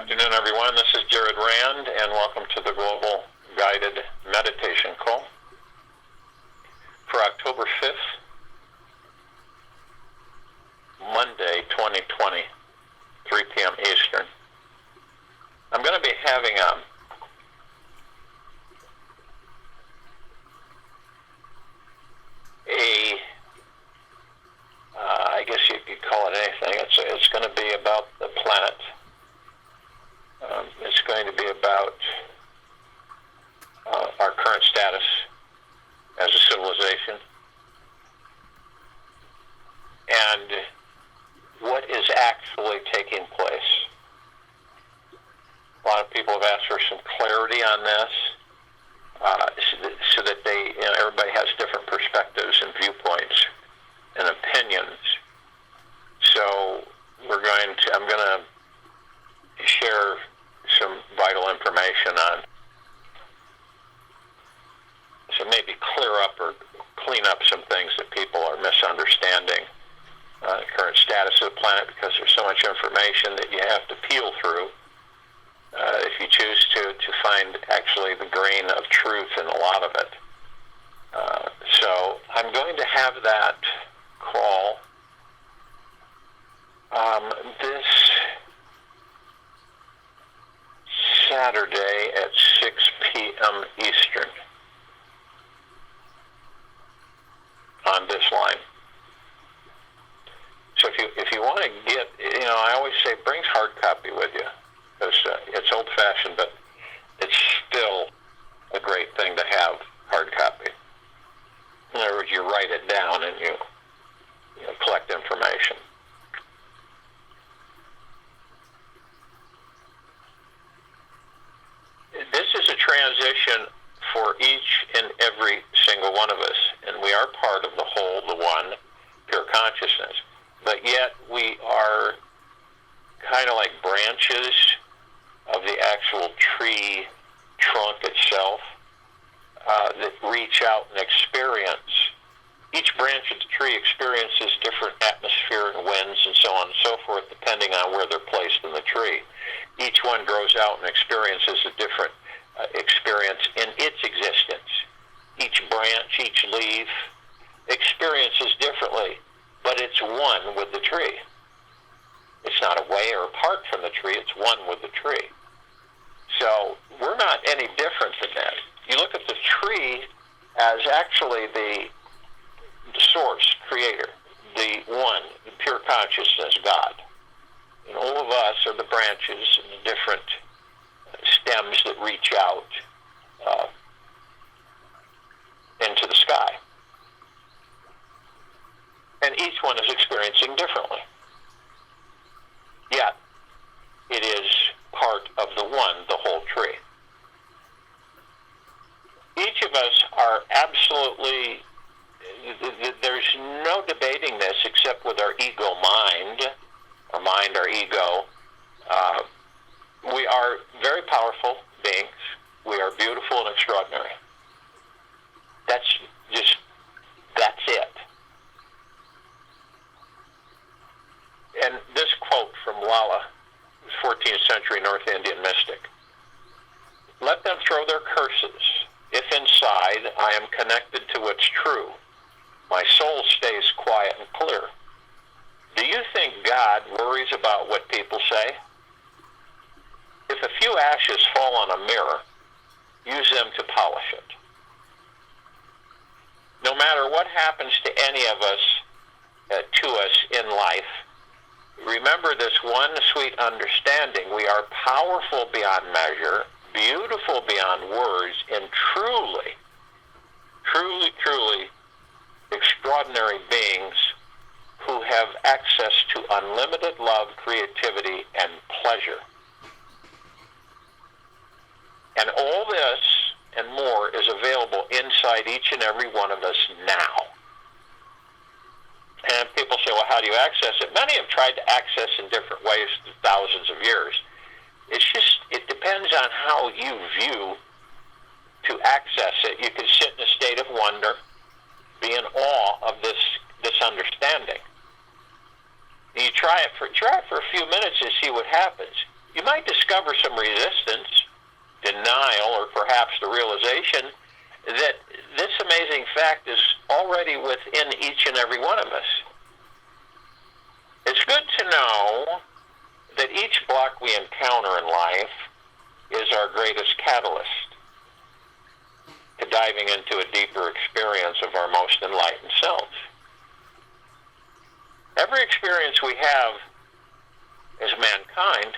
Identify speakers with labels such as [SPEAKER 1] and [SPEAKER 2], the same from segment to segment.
[SPEAKER 1] afternoon, everyone. This is Jared Rand, and welcome to the Global Guided Meditation Call for October 5th, Monday, 2020, 3 p.m. Eastern. I'm going to be having I guess you could call it anything. It's going to be about the planet. It's going to be about our current status as a civilization and what is actually taking place. A lot of people have asked for some clarity on this so that everybody has different perspectives and viewpoints and opinions. So I'm going to share some vital information on, so maybe clear up or clean up some things that people are misunderstanding the current status of the planet, because there's so much information that you have to peel through if you choose to find actually the grain of truth in a lot of it. So I'm going to have that call this Saturday at 6 p.m. Eastern on this line. So if you want to get, I always say bring hard copy with you, because it's old-fashioned, but it's still a great thing to have hard copy. In other words, you write it down and you collect information. This is a transition for each and every single one of us, and we are part of the whole, the one, pure consciousness. But yet we are kind of like branches of the actual tree trunk itself that reach out and experience. Each branch of the tree experiences different atmosphere and winds and so on and so forth, depending on where they're placed in the tree. Each one grows out and experiences a different experience in its existence. Each branch, each leaf experiences differently, but it's one with the tree. It's not away or apart from the tree, it's one with the tree. So we're not any different than that. You look at the tree as actually the source, creator, the one, the pure consciousness, God. And all of us are the branches and the different stems that reach out into the sky. And each one is experiencing differently. Yet, it is part of the one, the whole tree. Each of us are absolutely, there's no debating this except with our ego mind, our ego. We are very powerful beings. We are beautiful and extraordinary. That's it. And this quote from Lala, 14th century North Indian mystic: "Let them throw their curses. If inside I am connected to what's true, my soul stays quiet and clear. Do you think God worries about what people say? If a few ashes fall on a mirror, use them to polish it. No matter what happens to any of us, to us in life, remember this one sweet understanding: we are powerful beyond measure, beautiful beyond words, and truly, truly, truly extraordinary beings who have access to unlimited love, creativity, and pleasure. And all this and more is available inside each and every one of us now." And people say, well, how do you access it? Many have tried to access in different ways through thousands of years. It depends on how you view to access it. You can sit in a state of wonder, be in awe of this understanding. You try it for a few minutes and see what happens. you might discover some resistance, denial, or perhaps the realization that this amazing fact is already within each and every one of us. It's good to know that each block we encounter in life is our greatest catalyst to diving into a deeper experience of our most enlightened selves. Every experience we have as mankind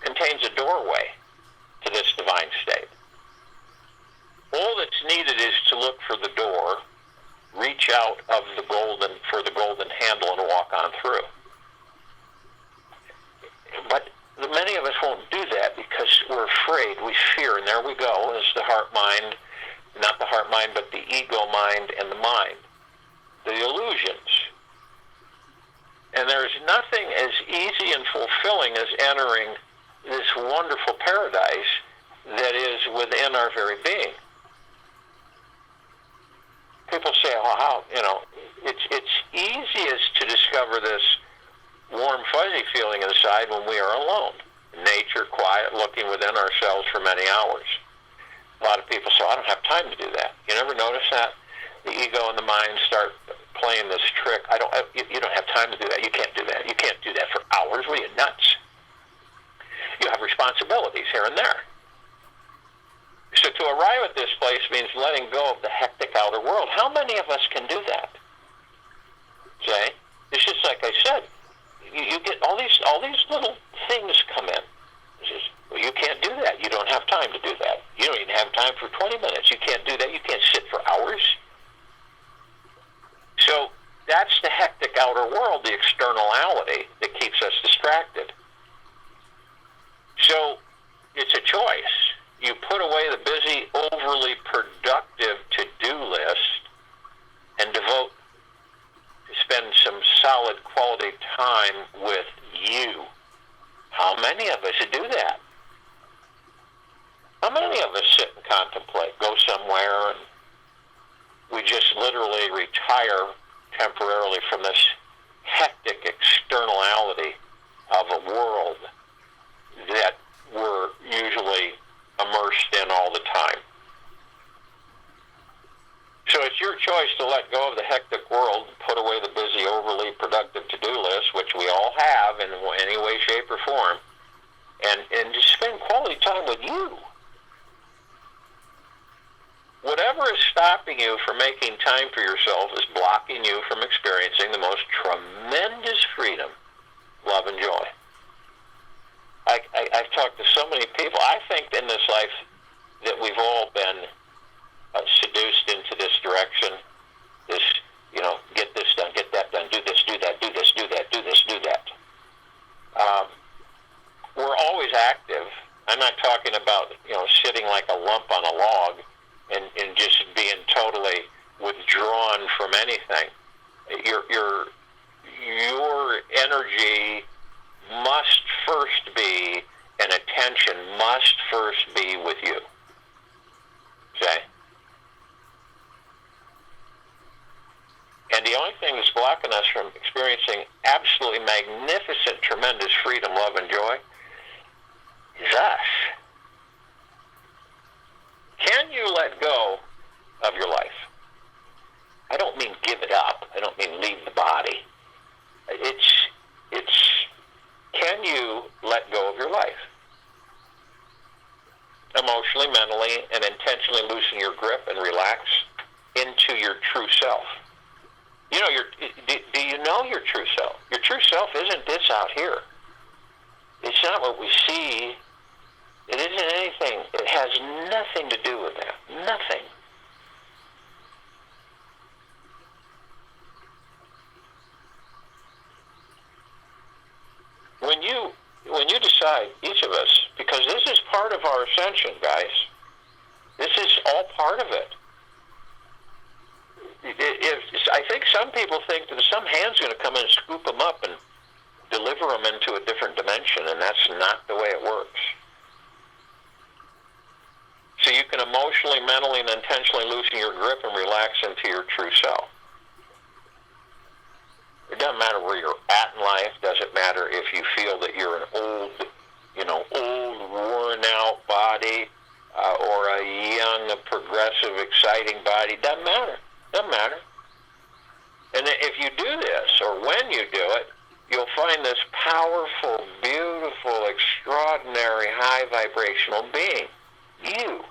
[SPEAKER 1] contains a doorway to this divine state. All that's needed is to look for the door, reach out for the golden handle, and walk on through. But many of us won't do that because we're afraid, we fear, and there we go, is the heart-mind, not the heart-mind, but the ego-mind and the mind, the illusions. And there's nothing as easy and fulfilling as entering this wonderful paradise that is within our very being. People say, well, it's easiest to discover this warm, fuzzy feeling inside when we are alone. Nature, quiet, looking within ourselves for many hours. A lot of people say, I don't have time to do that. You never notice that? The ego and the mind start playing this trick. You don't have time to do that. You can't do that. You can't do that for hours. What are you, nuts? You have responsibilities here and there. So to arrive at this place means letting go of the hectic outer world. How many of us can do that? Say, it's just like I said. You get all these little things come in. It's just, well, you can't do that. You don't have time to do that. You don't even have time for 20 minutes. You can't do that. You can't sit for hours. So that's the hectic outer world, the externality that keeps us distracted. So it's a choice. You put away the busy, overly productive to-do list and devote to spend some solid quality time with you. How many of us do that? How many of us sit and contemplate, go somewhere, and we just literally retire temporarily from this hectic externality of a world that we're usually immersed in all the time? So it's your choice to let go of the hectic world, put away the busy, overly productive to-do list, which we all have in any way, shape, or form, and just spend quality time with you. Whatever is stopping you from making time for yourself is blocking you from experiencing the most tremendous freedom, love, and joy. I've talked to so many people. I think in this life that we've all been seduced into this direction, this, get this done, get that done, do this, do that, do this, do that, do this, do that. We're always active. I'm not talking about, sitting like a lump on a log and just being totally withdrawn from anything. Your energy must first be, and attention must first be with you. Okay? And the only thing that's blocking us from experiencing absolutely magnificent, tremendous freedom, love, and joy is us. Can you let go of your life? I don't mean give it up. I don't mean leave the body. It's can you let go of your life? Emotionally, mentally, and intentionally loosen your grip and relax into your true self. Do you know your true self? Your true self isn't this out here. It's not what we see. It isn't anything. It has nothing to do with that. Nothing. When you decide, each of us, because this is part of our ascension, guys. This is all part of it. I think some people think that some hand's going to come in and scoop them up and deliver them into a different dimension, and that's not the way it works. So you can emotionally, mentally, and intentionally loosen your grip and relax into your true self. It doesn't matter where you're at in life. Doesn't matter if you feel that you're an old, worn out body or a young, progressive, exciting body. Doesn't matter. Doesn't matter. And if you do this, or when you do it, you'll find this powerful, beautiful, extraordinary, high vibrational being. You.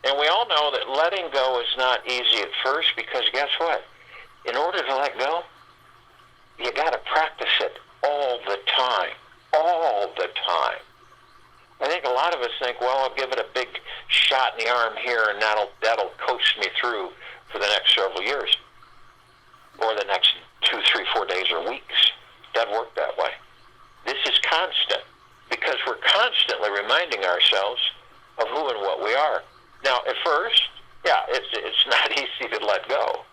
[SPEAKER 1] And we all know that letting go is not easy at first, because guess what? In order to let go, you got to practice it all the time. All the time. I think a lot of us think, well, I'll give it a big shot in the arm here, and that'll coast me through for the next several years, or the next 2, 3, 4 days or weeks. Doesn't work that way. This is constant, because we're constantly reminding ourselves of who and what we are. Now, at first, it's not easy to let go,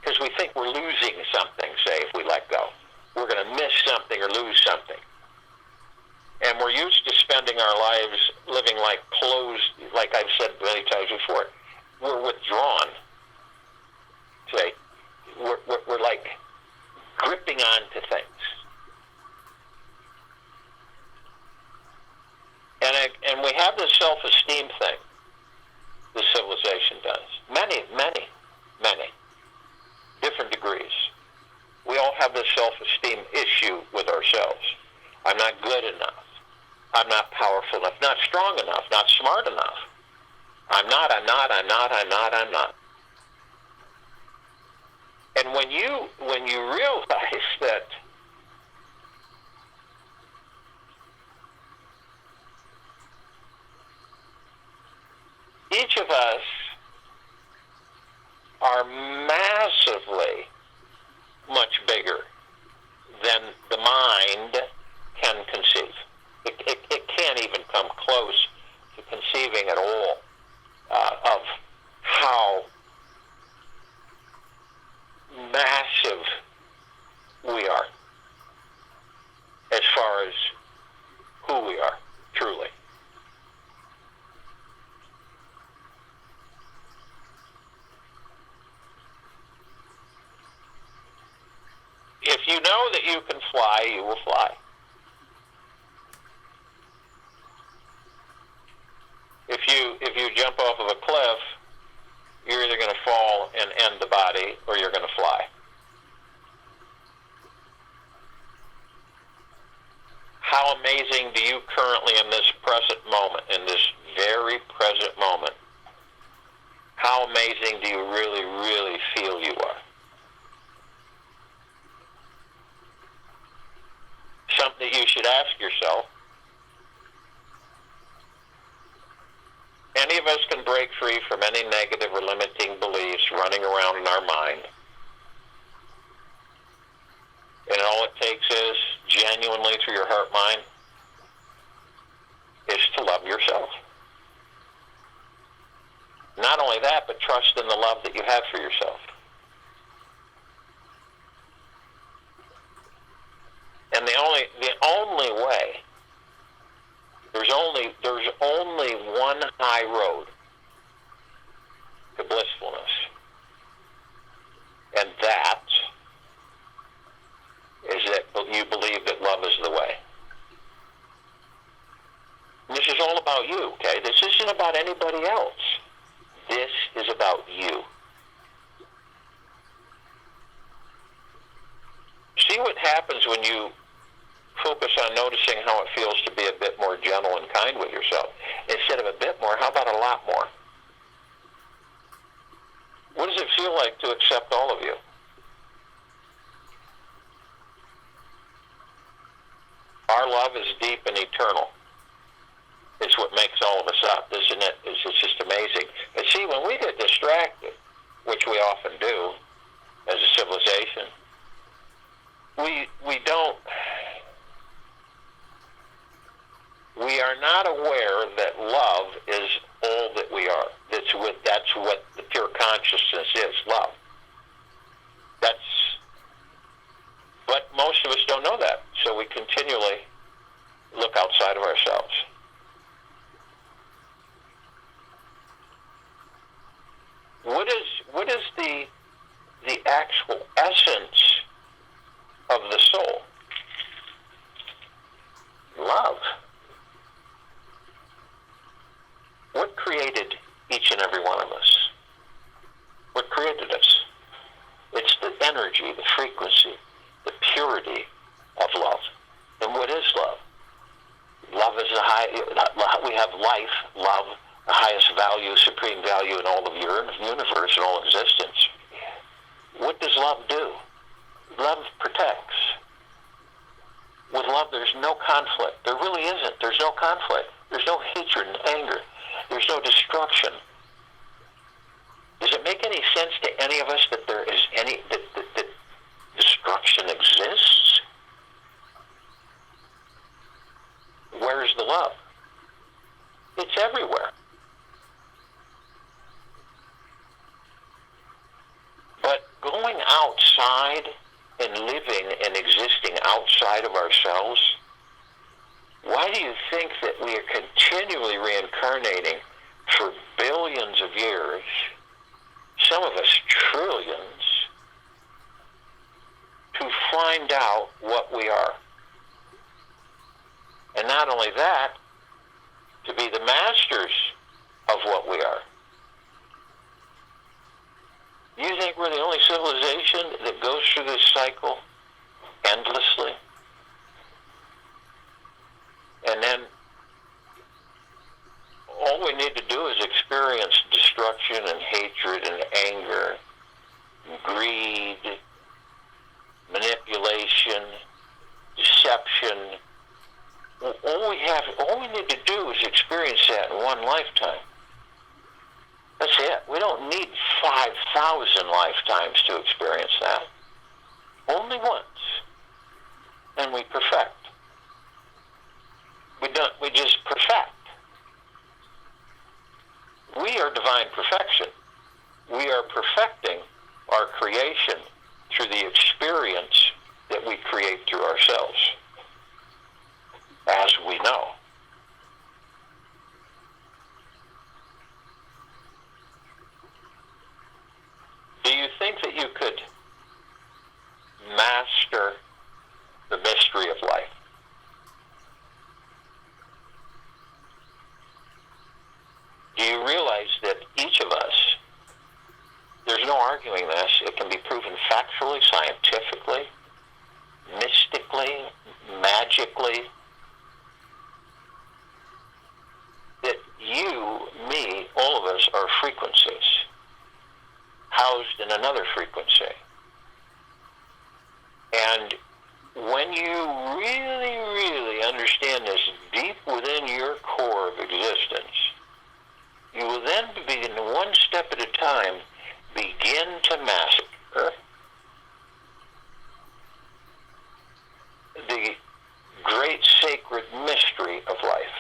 [SPEAKER 1] because we think we're losing something, say, if we let go. We're going to miss something or lose something. And we're used to spending our lives living like closed, like I've said many times before. We're withdrawn. Say, we're like gripping on to things. And we have this self-esteem thing, this civilization does. Many different degrees. We all have this self-esteem issue with ourselves. I'm not good enough. I'm not powerful enough. Not strong enough. Not smart enough. I'm not. And when you realize that each of us are massively much bigger than the mind can conceive. It can't even come close to conceiving at all of how massive we are as far as who we are, truly. If you know that you can fly, you will fly. If you jump off of a cliff, you're either going to fall and end the body, or you're going to fly. How amazing do you currently, in this present moment, in this very present moment, how amazing do you really, really feel you are? Something that you should ask yourself. Any of us can break free from any negative or limiting beliefs running around in our mind. And all it takes is, genuinely through your heart mind, is to love yourself. Not only that, but trust in the love that you have for yourself. And the only way, there's only one high road to blissfulness, and that is that you believe that love is the way. And this is all about you, okay? This isn't about anybody else. This is about you. See what happens when you focus on noticing how it feels to be a bit more gentle and kind with yourself. Instead of a bit more, how about a lot more? What does it feel like to accept all of you? Our love is deep and eternal. It's what makes all of us up, isn't it? It's just amazing. And see, when we get distracted, which we often do as a civilization, we are not aware that love is all that we are. That's what the pure consciousness is, love. But most of us don't know that, so we continually look outside of ourselves. What is the one of us. What created us? It's the energy, the frequency, the purity of love. And what is love? Love is we have life, love, the highest value, supreme value in all of your universe and all existence. What does love do? Love protects. With love, there's no conflict. There really isn't. There's no conflict. There's no hatred and anger. There's no destruction. Does it make any sense to any of us that there is that destruction exists? Where's the love? It's everywhere. But going outside and living and existing outside of ourselves, why do you think that we are continually reincarnating for billions of years, some of us trillions, to find out what we are? And not only that, to be the masters of what we are. You think we're the only civilization that goes through this cycle endlessly? And then all we need to do is experience destruction and hatred and anger, greed, manipulation, deception. All we need to do is experience that in one lifetime. That's it. We don't need 5,000 lifetimes to experience that. Only once. And we perfect. We just perfect. We are divine perfection. We are perfecting our creation through the experience that we create through ourselves, as we know. Do you think that you could master the mystery of life? Do you realize that each of us, there's no arguing this, it can be proven factually, scientifically, mystically, magically, that you, me, all of us are frequencies housed in another frequency. And when you really, really understand this deep within your core of existence, you will then begin, one step at a time, begin to master the great sacred mystery of life.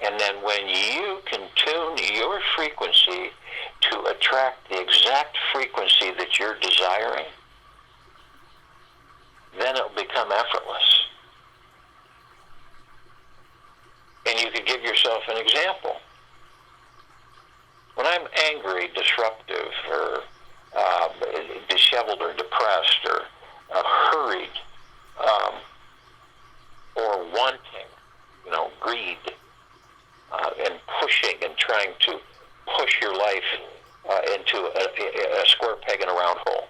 [SPEAKER 1] And then when you can tune your frequency to attract the exact frequency that you're desiring, then it'll become effortless. And you could give yourself an example. When I'm angry, disruptive, or disheveled, or depressed, or hurried, or wanting, greed, and pushing and trying to push your life into a square peg in a round hole,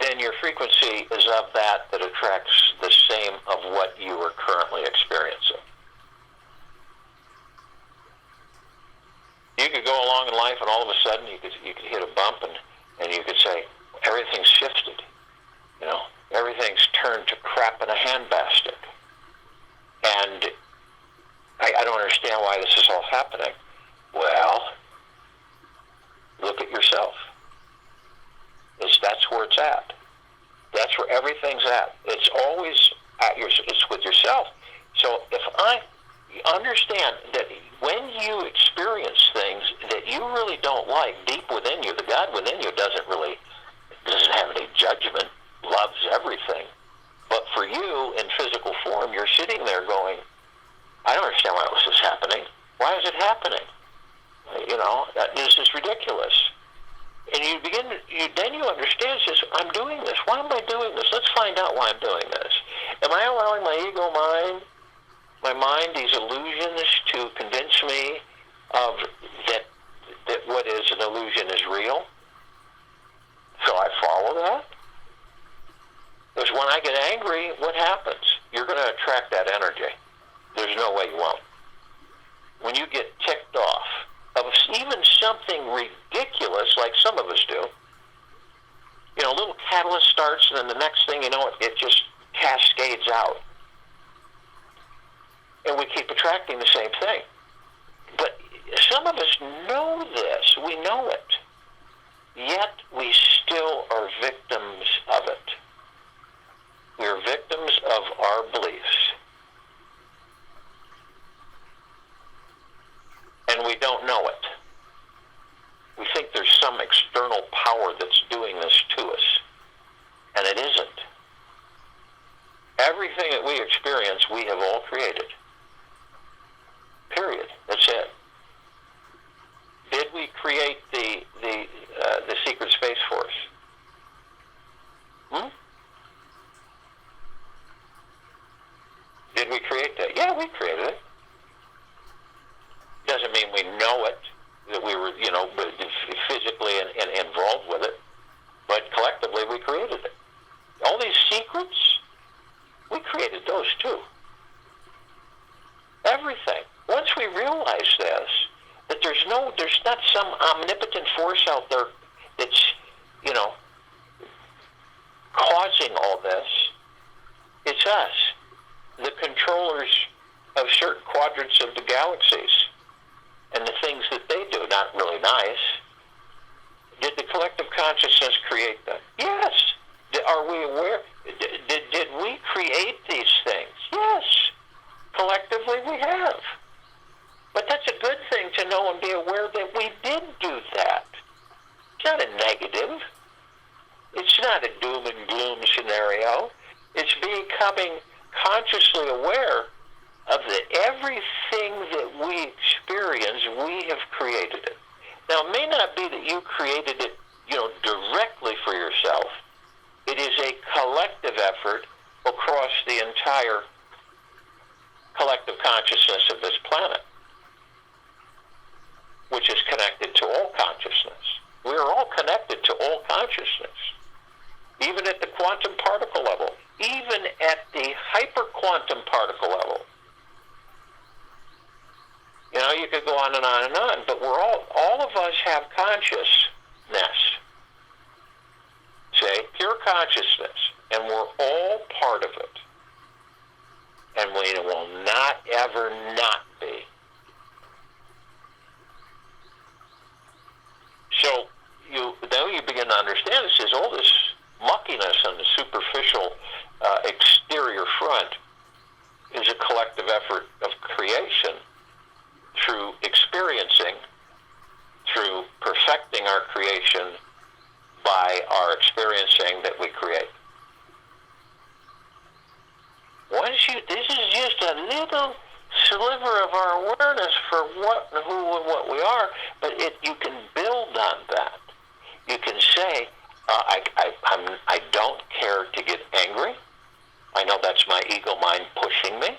[SPEAKER 1] then your frequency is of that attracts the same of what you are currently experiencing. You could go along in life and all of a sudden you could hit a bump and you could say, everything's shifted. Everything's turned to crap in a handbasket. And I don't understand why this is all happening. Well, look at yourself. That's where it's at. That's where everything's at. It's always it's with yourself. So if I understand that when you experience things that you really don't like deep within you, the God within you doesn't have any judgment, loves everything. But for you, in physical form, you're sitting there going, I don't understand why this is happening. Why is it happening? This is ridiculous. And then you understand, says, I'm doing this. Why am I doing this? Let's find out why I'm doing this. Am I allowing my ego mind, my mind, these illusions to convince me of that what is an illusion is real? So I follow that? Because when I get angry, what happens? You're going to attract that energy. There's no way you won't. When you get ticked off of even something ridiculous like some of us do, you know, a little catalyst starts, and then the next thing you know, it just cascades out. And we keep attracting the same thing. But some of us know this. We know it. Yet we still are victims of it. We are victims of our beliefs. And we don't know it. We think there's some external power that's doing this to us. And it isn't. Everything that we experience, we have all created. Period. That's it. Did we create the secret space force? Did we create that? Yeah, we created it. Doesn't mean we know it, that we were, you know, physically involved with it, but collectively we created it. All these secrets, we created those too. Everything. Once we realize this, that there's not some omnipotent force out there that's, you know, causing all this. It's us, the controllers of certain quadrants of the galaxies, and the things that they do, not really nice. Did the collective consciousness create them? Yes. Are we aware? Did we create these things? Yes. Collectively we have. But that's a good thing to know and be aware that we did do that. It's not a negative. It's not a doom and gloom scenario. It's becoming consciously aware of that everything that we experience, we have created it. Now, it may not be that you created it, you know, directly for yourself. It is a collective effort across the entire collective consciousness of this planet, which is connected to all consciousness. We are all connected to all consciousness, even at the quantum particle level, even at the hyperquantum particle level. You know, you could go on and on and on, but we're all of us have consciousness. Say, pure consciousness, and we're all part of it. And we will not ever not be. So you begin to understand this is all this muckiness on the superficial exterior front is a collective effort of creation through experiencing, through perfecting our creation by our experiencing that we create. This is just a little sliver of our awareness for what, who, and what we are, but you can build on that. You can say, I don't care to get angry. I know that's my ego mind pushing me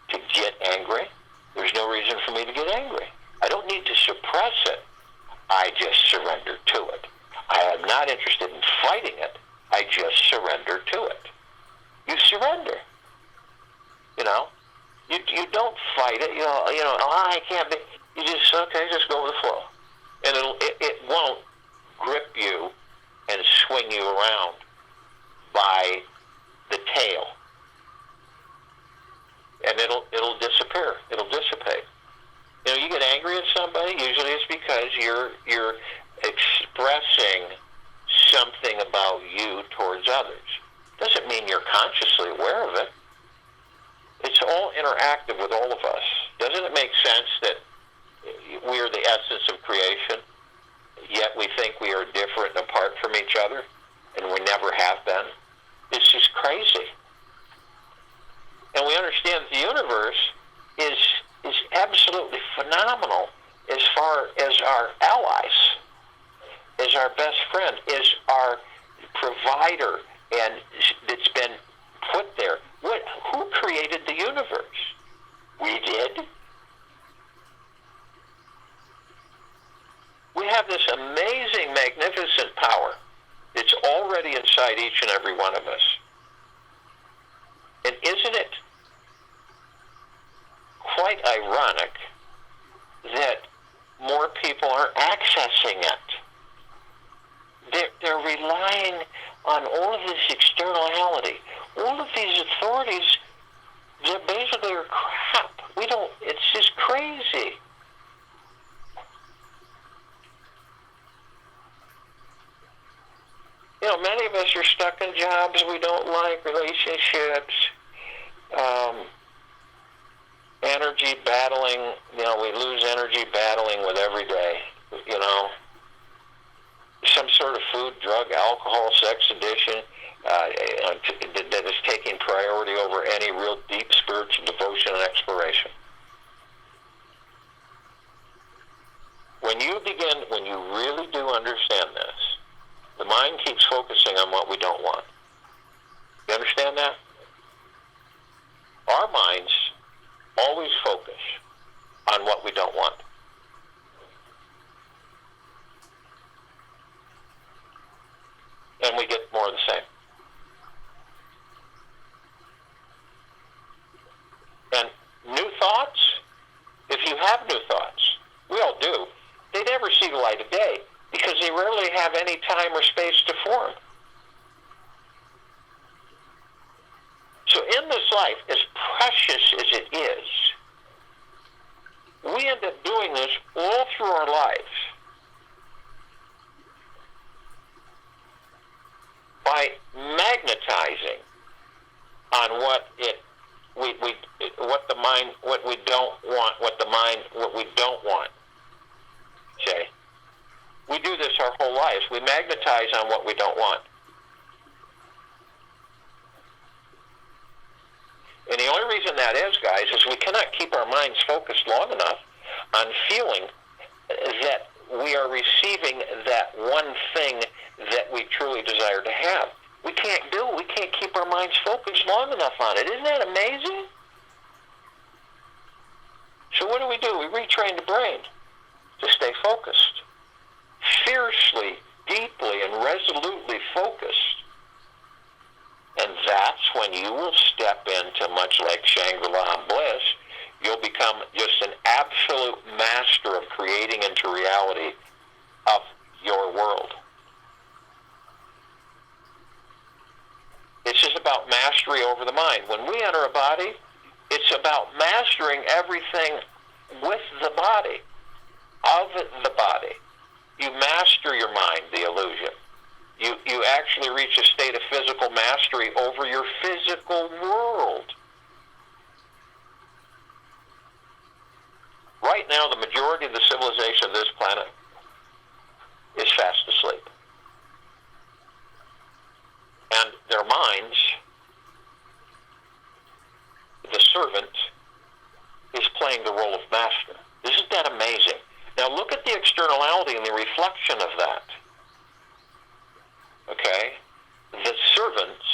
[SPEAKER 1] to get angry. There's no reason for me to get angry. I don't need to suppress it. I just surrender to it. I am not interested in fighting it. I just surrender to it. You surrender. You know? You don't fight it. You know, I can't be. You just, okay, just go with the flow. And it won't grip you and swing you around by the tail. And it'll disappear. It'll dissipate. You know, you get angry at somebody, usually it's because you're expressing something about you towards others. Doesn't mean you're consciously aware of it. It's all interactive with all of us. Doesn't it make sense that we are the essence of creation, yet we think we are different and apart from each other, and we never have been? It's just crazy. And we understand that the universe is absolutely phenomenal as far as our allies, as our best friend, as our provider, and it's been put there quite ironic that more people are accessing it. They're relying on all of this externality. All of these authorities, they basically are crap. It's just crazy. Many of us are stuck in jobs we don't like, relationships, energy battling. We lose energy battling with every day. Some sort of food, drug, alcohol, sex addiction that is taking priority over any real deep spiritual devotion and exploration. When you really do understand this, the mind keeps focusing on what we don't want. You understand that? Our minds always focus on what we don't want. And we get more of the same. And new thoughts, if you have new thoughts, we all do, they never see the light of day because they rarely have any time or space to form. So in this life, as precious as it is, we end up doing this all through our lives by magnetizing on what we don't want. Okay? We do this our whole lives. We magnetize on what we don't want. And the only reason that is, guys, is we cannot keep our minds focused long enough on feeling that we are receiving that one thing that we truly desire to have. We can't keep our minds focused long enough on it. Isn't that amazing? So what do? We retrain the brain to stay focused. Fiercely, deeply, and resolutely focused. And that's when you will step into, much like Shangri-La and bliss, you'll become just an absolute master of creating into reality of your world. It's just about mastery over the mind. When we enter a body, it's about mastering everything with the body, of the body. You master your mind, the illusion. You actually reach a state of physical mastery over your physical world. Right now, the majority of the civilization of this planet is fast asleep. And their minds, the servant, is playing the role of master. Isn't that amazing? Now look at the externality and the reflection of that. Okay? The servants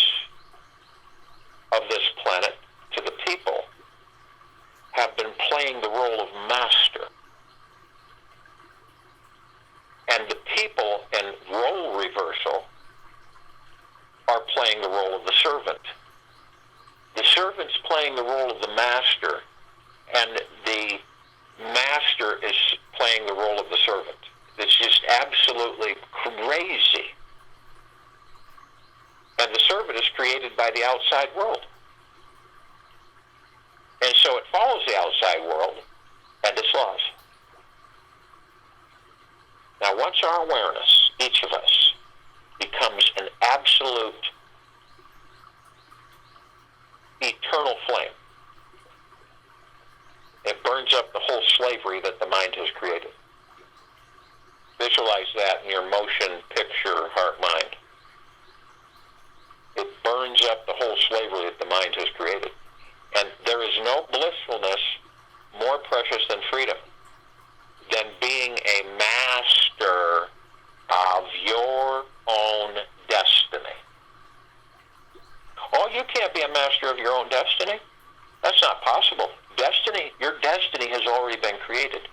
[SPEAKER 1] of this planet to the people have been playing the role of master. And the people in role reversal are playing the role of the servant. The servant's playing the role of the master, and the master is playing the role of the servant. It's just absolutely crazy. And the servant is created by the outside world. And so it follows the outside world and its laws. Now, once our awareness, each of us, becomes an absolute eternal flame, it burns up the whole slavery that the mind has created. Visualize that in your motion picture heart-mind. It burns up the whole slavery that the mind has created. And there is no blissfulness more precious than freedom, than being a master of your own destiny. Oh, you can't be a master of your own destiny. That's not possible. Your destiny has already been created.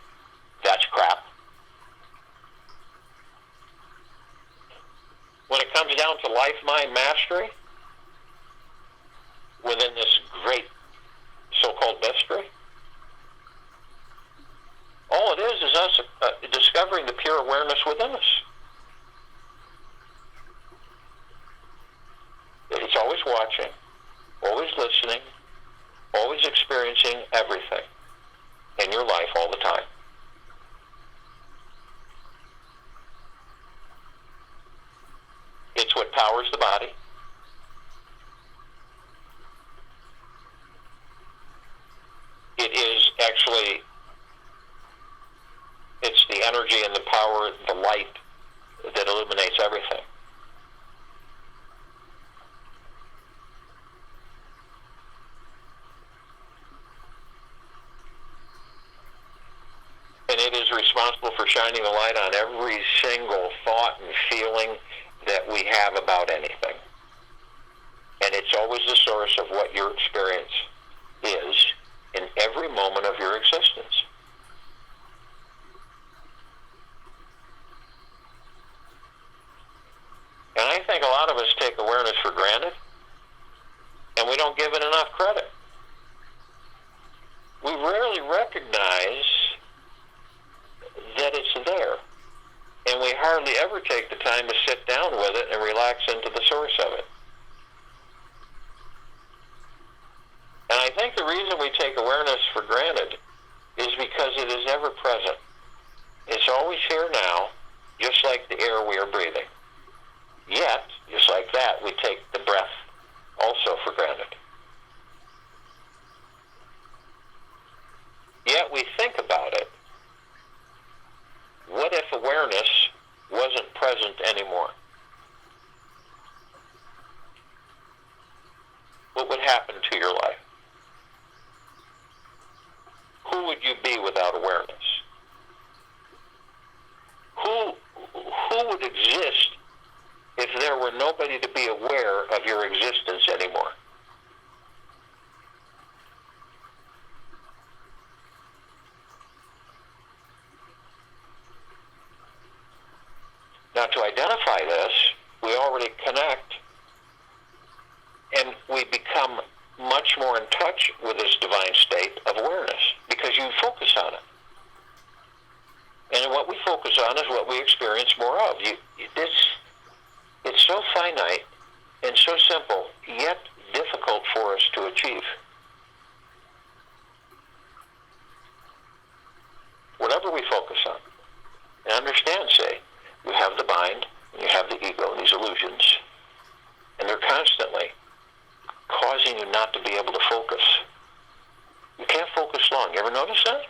[SPEAKER 1] That's crap. When it comes down to life-mind mastery, within this great so-called mystery, within us. It's always watching, always listening, always experiencing everything in your life all the time. It's what powers the body. It is actually, it's the energy and the power, the light that illuminates everything. And it is responsible for shining a light on every single thought and feeling that we have about anything. And it's always the source of what your experience is in every moment of your existence. And I think a lot of us take awareness for granted, and we don't give it enough credit. We rarely recognize that it's there, and we hardly ever take the time to sit down with it and relax into the source of it. And I think the reason we take awareness for granted is because it is ever present. It's always here now, just like the air we are breathing. Yet, just like that, we take the breath also for granted. Yet we think about it. What if awareness wasn't present anymore? What would happen to your life? Who would you be without awareness? Who would exist if there were nobody to be aware of your existence anymore? Now, to identify this, we already connect, and we become much more in touch with this divine state of awareness because you focus on it. And what we focus on is what we experience more of. It's so finite and so simple, yet difficult for us to achieve. Whatever we focus on, and understand, say, you have the mind, and you have the ego, these illusions, and they're constantly causing you not to be able to focus. You can't focus long. You ever notice that?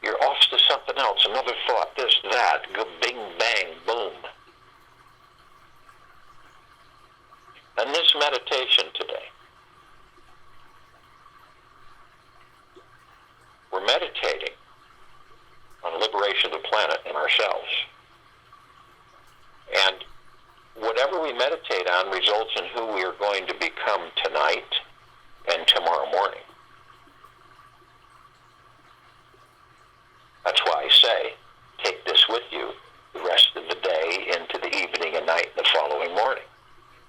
[SPEAKER 1] You're off to something else, another thought, this, that, go bing, bang, boom. And this meditation today, we're meditating on liberation of the planet and ourselves. And whatever we meditate on results in who we are going to become tonight and tomorrow morning. That's why I say, take this with you the rest of the day into the evening and night the following morning,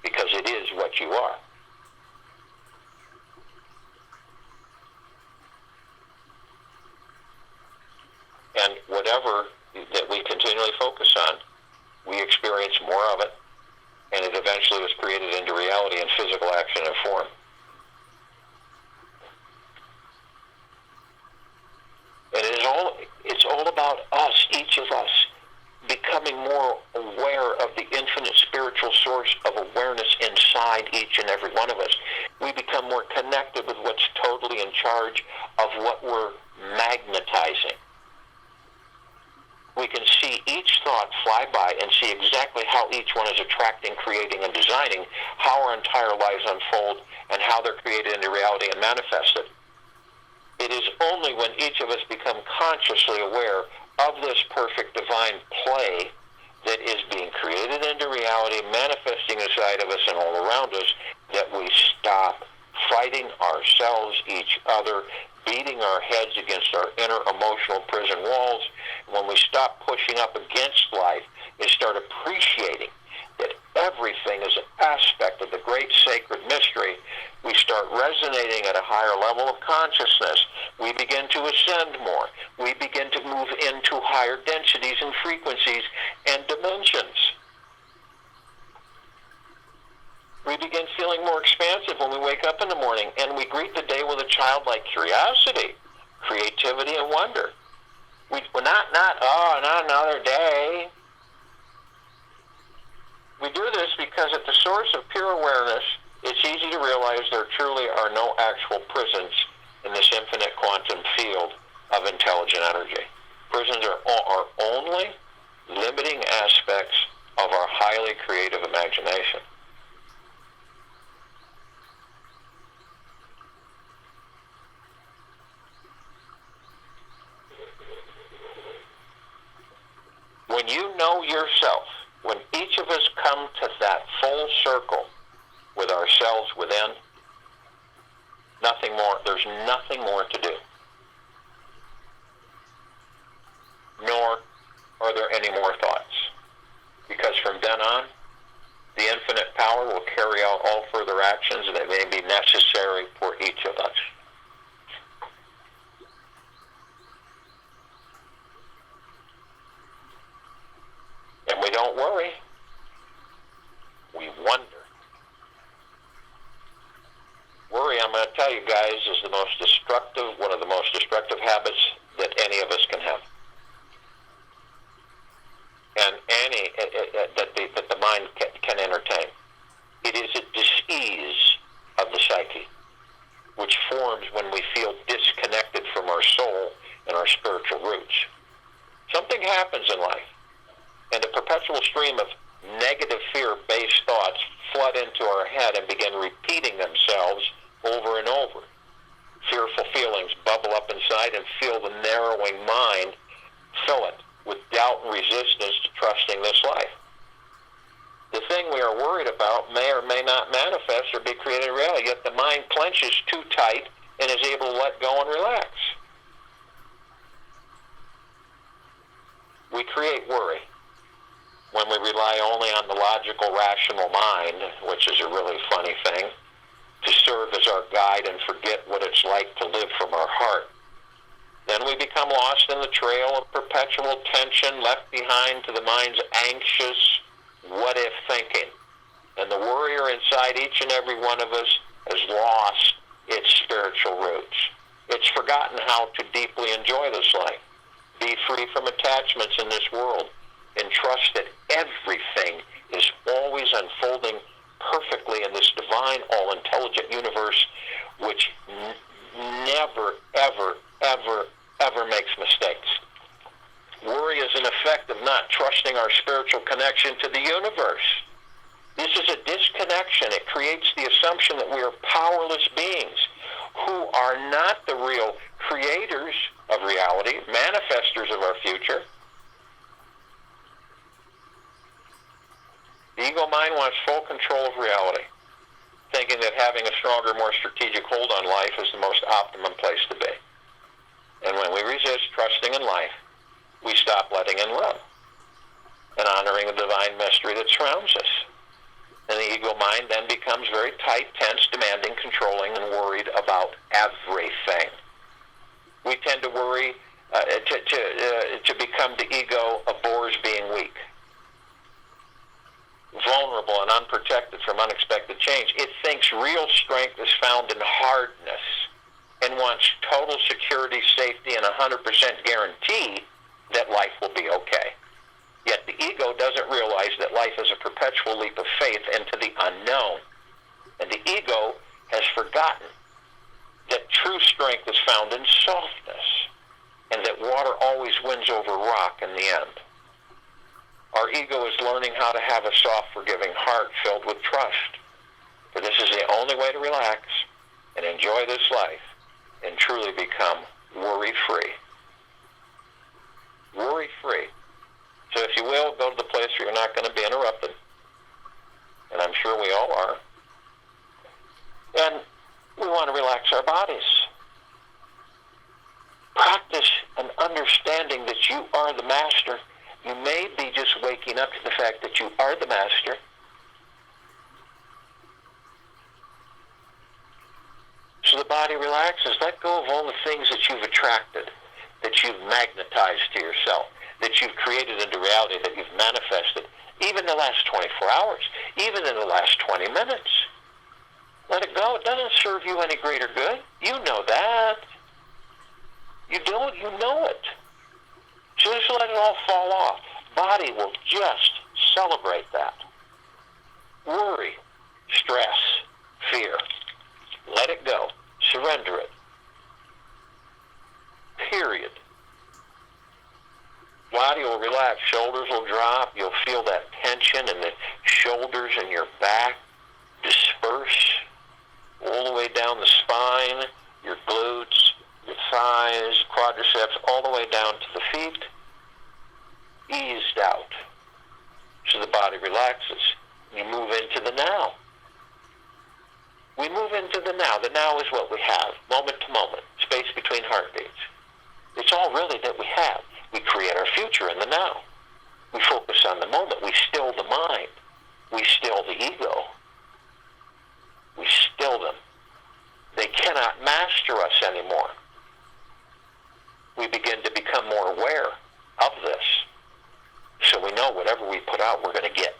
[SPEAKER 1] because it is what you are. And whatever that we continually focus on, we experience more of it, and it eventually was created into reality in physical action and form. And it's all about us, each of us, becoming more aware of the infinite spiritual source of awareness inside each and every one of us. We become more connected with what's totally in charge of what we're magnetizing. We can see each thought fly by and see exactly how each one is attracting, creating, and designing how our entire lives unfold and how they're created into reality and manifested. It is only when each of us become consciously aware of this perfect divine play that is being created into reality, manifesting inside of us and all around us, that we stop fighting ourselves, each other, beating our heads against our inner emotional prison walls. When we stop pushing up against life and start appreciating that everything is an aspect of the great sacred mystery, we start resonating at a higher level of consciousness. We begin to ascend more. We begin to move into higher densities and frequencies and dimensions. We begin feeling more expansive when we wake up in the morning, and we greet the day with a childlike curiosity, creativity, and wonder. We're not another day. We do this because at the source of pure awareness, it's easy to realize there truly are no actual prisons in this infinite quantum field of intelligent energy. Prisons are only limiting aspects of our highly creative imagination. When you know yourself, when each of us come to that full circle with ourselves within, nothing more, there's nothing more to do. Nor are there any more thoughts. Because from then on, the infinite power will carry out all further actions that may be necessary for each of us. And we don't worry. We wonder. Worry, I'm going to tell you guys, is one of the most destructive habits that any of us can have. And that the mind can entertain. It is a dis-ease of the psyche, which forms when we feel disconnected from our soul and our spiritual roots. Something happens in life, and a perpetual stream of negative fear-based thoughts flood into our head and begin repeating themselves over and over. Fearful feelings bubble up inside and feel the narrowing mind fill it with doubt and resistance to trusting this life. The thing we are worried about may or may not manifest or be created in reality, yet the mind clenches too tight and is able to let go and relax. We create worry when we rely only on the logical, rational mind, which is a really funny thing, to serve as our guide and forget what it's like to live from our heart. Then we become lost in the trail of perpetual tension left behind to the mind's anxious, what-if thinking. And the worrier inside each and every one of us has lost its spiritual roots. It's forgotten how to deeply enjoy this life, be free from attachments in this world, and trust that everything is always unfolding perfectly in this divine, all-intelligent universe, which never, ever, ever, ever makes mistakes. Worry is an effect of not trusting our spiritual connection to the universe. This is a disconnection. It creates the assumption that we are powerless beings who are not the real creators of reality, manifestors of our future. The ego mind wants full control of reality, thinking that having a stronger, more strategic hold on life is the most optimum place to be. And when we resist trusting in life, we stop letting in love and honoring the divine mystery that surrounds us. And the ego mind then becomes very tight, tense, demanding, controlling, and worried about everything. We tend to worry, to become the ego abhors being weak, vulnerable and unprotected from unexpected change. It thinks real strength is found in hardness and wants total security, safety, and 100% guarantee that life will be okay. Yet the ego doesn't realize that life is a perpetual leap of faith into the unknown. And the ego has forgotten that true strength is found in softness, and that water always wins over rock in the end. Our ego is learning how to have a soft, forgiving heart filled with trust. For this is the only way to relax and enjoy this life and truly become worry-free. Worry-free. So if you will, go to the place where you're not going to be interrupted. And I'm sure we all are. And we want to relax our bodies. Practice an understanding that you are the master. You may be just waking up to the fact that you are the master, So the body relaxes. Let go of all the things that you've attracted, that you've magnetized to yourself, that you've created into reality, that you've manifested, even the last 24 hours, even in the last 20 minutes. Let it go. It doesn't serve you any greater good. You know that. You don't. You know it. So just let it all fall off. Body will just celebrate that. Worry, stress, fear. Let it go. Surrender it. Period. Body will relax. Shoulders will drop. You'll feel that tension in the shoulders and your back disperse all the way down the spine, your glutes, your thighs, quadriceps, all the way down to the feet, eased out. So the body relaxes. You move into the now. We move into the now. The now is what we have, moment to moment, space between heartbeats. It's all really that we have. We create our future in the now. We focus on the moment. We still the mind. We still the ego. We still them. They cannot master us anymore. We begin to become more aware of this. So we know whatever we put out, we're going to get.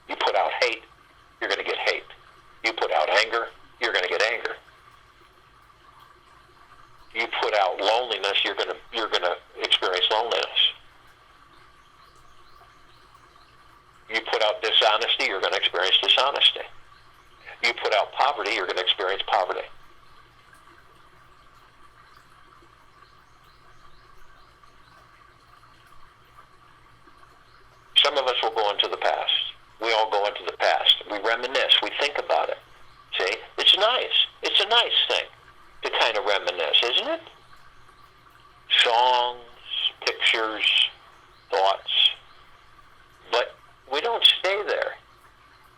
[SPEAKER 1] You put out hate, you're going to get hate. You put out anger, you're going to get anger. You put out loneliness, you're going to experience loneliness. You put out dishonesty, you're going to experience dishonesty. You put out poverty, you're going to experience poverty. Some of us will go into the past. We all go into the past. We reminisce. We think about it. See? It's nice. It's a nice thing to kind of reminisce, isn't it? Songs, pictures, thoughts. But we don't stay there.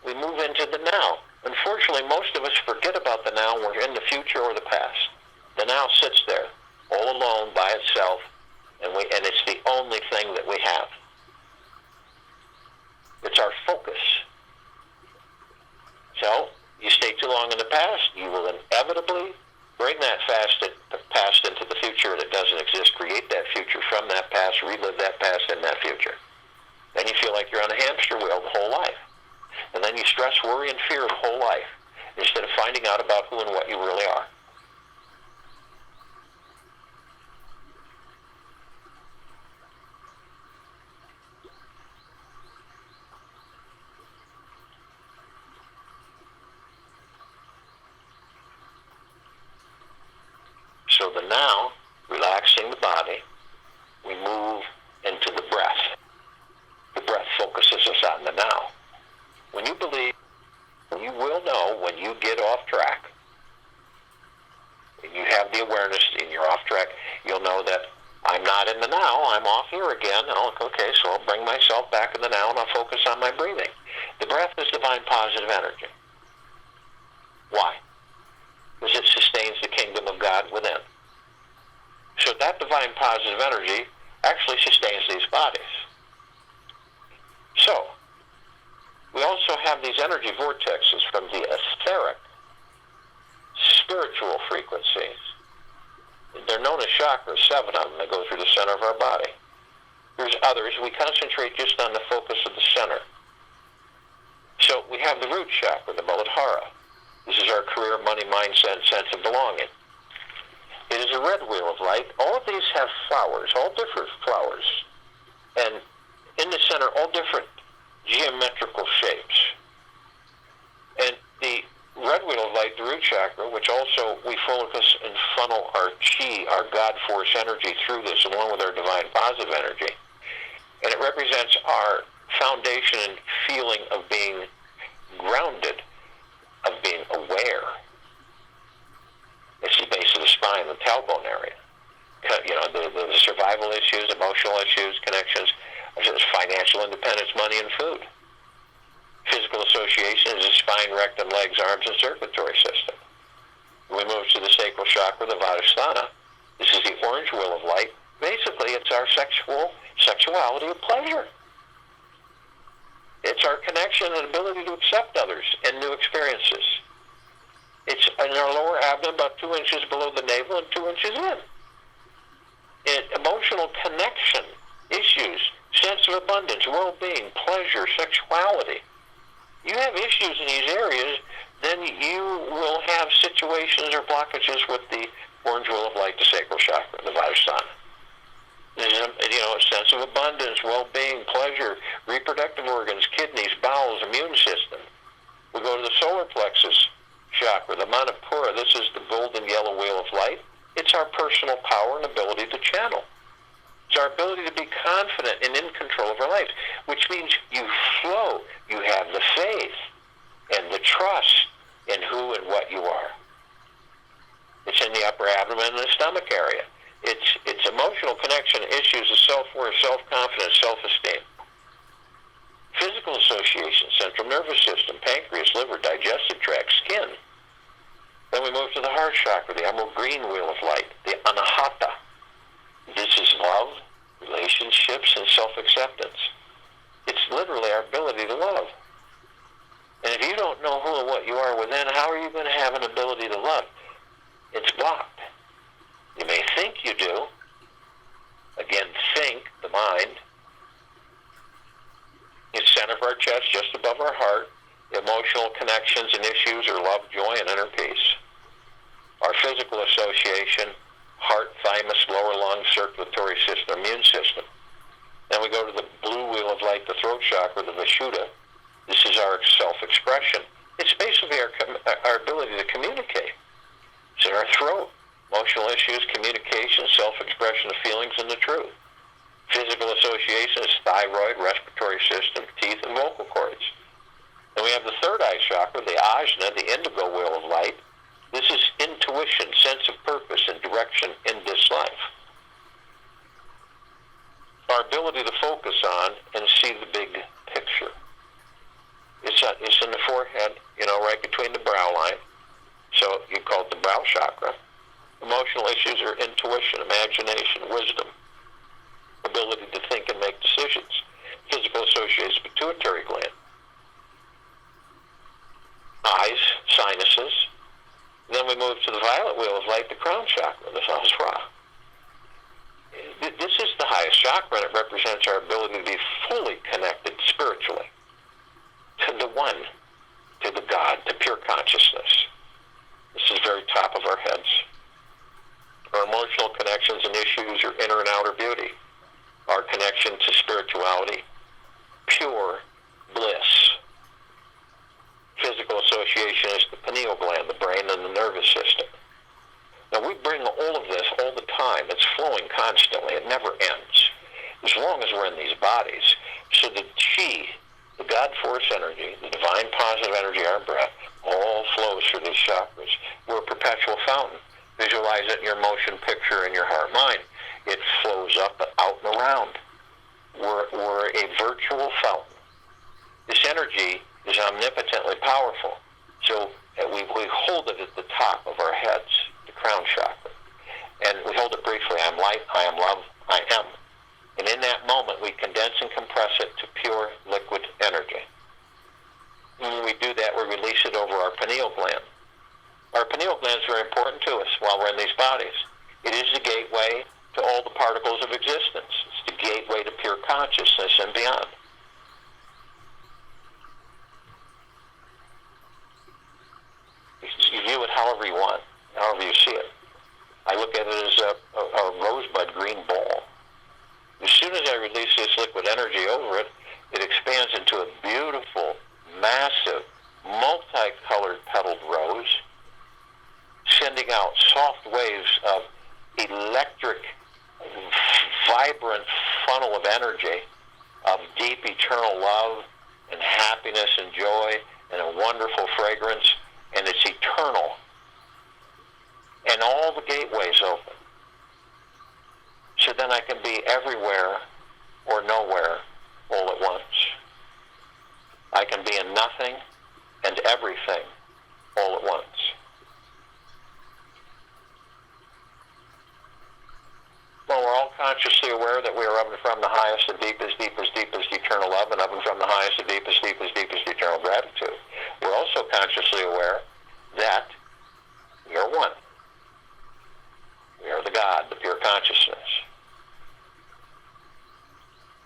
[SPEAKER 1] We move into the now. Unfortunately, most of us forget about the now. We're in the future or the past. The now sits there, all alone by itself, and it's the only thing that we have. It's our focus. So, you stay too long in the past, you will inevitably bring that past into the future, and it doesn't exist. Create that future from that past, relive that past in that future. Then you feel like you're on a hamster wheel the whole life. And then you stress, worry, and fear the whole life, instead of finding out about who and what you really are. So the now, relaxing the body, we move into the breath. The breath focuses us on the now. When you believe, you will know when you get off track, and you have the awareness and you're off track, you'll know that I'm not in the now, I'm off here again. Okay, so I'll bring myself back in the now and I'll focus on my breathing. The breath is divine positive energy. Why? Because it sustains the kingdom of God within. So that divine positive energy actually sustains these bodies. So, we also have these energy vortexes from the etheric, spiritual frequencies. They're known as chakras, 7 of them that go through the center of our body. There's others. We concentrate just on the focus of the center. So we have the root chakra, the Muladhara. This is our career, money, mindset, and sense of belonging. It is a red wheel of light. All of these have flowers, all different flowers. And in the center, all different geometrical shapes. And the red wheel of light, the root chakra, which also we focus and funnel our chi, our God force energy through this, along with our divine positive energy. And it represents our foundation and feeling of being grounded, of being aware. It's the base of the spine, the tailbone area. You know, the survival issues, emotional issues, connections, financial independence, money, and food. Physical association is the spine, rectum, legs, arms, and circulatory system. We move to the sacral chakra, the Vadasthana. This is the orange wheel of light. Basically, it's our sexuality of pleasure. It's our connection and ability to accept others and new experiences. It's in our lower abdomen, about 2 inches below the navel and 2 inches in. Emotional connection, issues, sense of abundance, well-being, pleasure, sexuality. You have issues in these areas, then you will have situations or blockages with the orange wheel of light, the sacral chakra, the Vajrasana. There's a sense of abundance, well-being, pleasure, reproductive organs, kidneys, bowels, immune system. We go to the solar plexus chakra, the Manipura. This is the golden yellow wheel of light. It's our personal power and ability to channel. It's our ability to be confident and in control of our lives, which means you flow. You have the faith and the trust in who and what you are. It's in the upper abdomen and the stomach area. It's emotional connection, issues of self-worth, self-confidence, self-esteem. Physical association, central nervous system, pancreas, liver, digestive tract, skin. Then we move to the heart chakra, the emerald green wheel of light, the anahata. This is love, relationships, and self-acceptance. It's literally our ability to love. And if you don't know who and what you are within, how are you going to have an ability to love? It's blocked. You may think you do. Again, think, the mind. It's center of our chest, just above our heart. Emotional connections and issues are love, joy, and inner peace. Our physical association, heart, thymus, lower lung, circulatory system, immune system. Then we go to the blue wheel of light, the throat chakra, the Vishuddha. This is our self-expression. It's basically our ability to communicate. It's in our throat. Emotional issues, communication, self-expression of feelings, and the truth. Physical association is thyroid, respiratory system, teeth, and vocal cords. Then we have the third eye chakra, the ajna, the indigo wheel of light. This is intuition, sense of purpose, and direction in this life. Our ability to focus on and see the big picture. It's in the forehead, right between the brow line. So you call it the brow chakra. Emotional issues are intuition, imagination, wisdom, ability to think and make decisions. Physical associates, pituitary gland. Eyes, sinuses. Then we move to the violet wheel of light, the crown chakra, the Sahasrara. This is the highest chakra, and it represents our ability to be fully connected spiritually to the one, to the God, to pure consciousness. This is very top of our heads. Our emotional connections and issues are inner and outer beauty. Our connection to spirituality, pure bliss. Physical association is the pineal gland, the brain, and the nervous system. Now, we bring all of this all the time. It's flowing constantly. It never ends, as long as we're in these bodies. So the chi, the God force energy, the divine positive energy, our breath, all flows through these chakras. We're a perpetual fountain. Visualize it in your motion picture in your heart-mind. It flows up, out, and around. We're a virtual fountain. This energy is omnipotently powerful. So we hold it at the top of our heads, the crown chakra. And we hold it briefly. I am light, I am love, I am. And in that moment, we condense and compress it to pure liquid energy. When we do that, we release it over our pineal gland. Our pineal gland is very important to us while we're in these bodies. It is the gateway to all the particles of existence. It's the gateway to pure consciousness and beyond. You view it however you want, however you see it. I look at it as a rosebud green ball. As soon as I release this liquid energy over it, it expands into a beautiful, massive, multicolored petaled rose, sending out soft waves of electric, vibrant funnel of energy, of deep eternal love and happiness and joy and a wonderful fragrance, and it's eternal. And all the gateways open. So then I can be everywhere or nowhere all at once. I can be in nothing and everything all at once. Well, we're all consciously aware that we are of and from the highest and deepest, deepest, deepest eternal love, and of and from the highest and deepest, deepest, deepest eternal gratitude. We're also consciously aware that We are one. We are the God, the pure consciousness.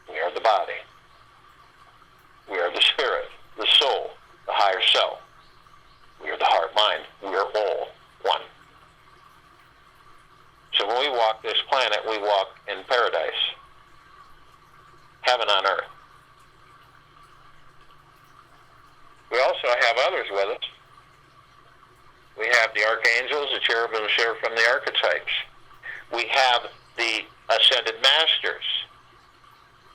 [SPEAKER 1] We are the body. We are the spirit, the soul, the higher self. We are the heart, mind. We are all one. So when we walk this planet, we walk in paradise, heaven on earth. We also have others with us. We have the archangels, the cherubim, the seraphim, the archetypes. We have the ascended masters,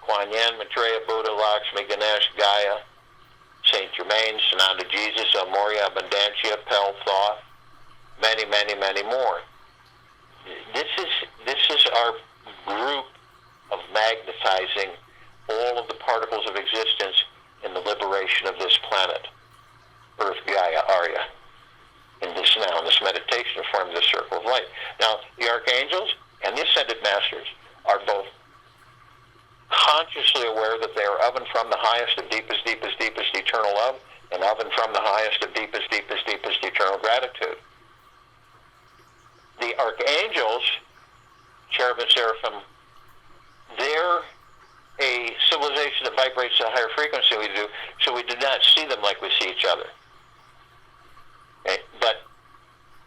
[SPEAKER 1] Kuan Yin, Maitreya, Buddha, Lakshmi, Ganesh, Gaia, Saint Germain, Sananda Jesus, El Morya, Abundantia, Pel, Thoth, many, many, many more. This is our group of magnetizing all of the particles of existence in the liberation of this planet, Earth, Gaia, Arya, in this now, in this meditation form, this circle of light. Now, the archangels and the ascended masters are both consciously aware that they are of and from the highest of deepest, deepest, deepest eternal love, and of and from the highest of deepest, deepest, deepest eternal gratitude. The archangels, cherubim, seraphim, they're a civilization that vibrates at a higher frequency than we do, so we do not see them like we see each other. Okay? But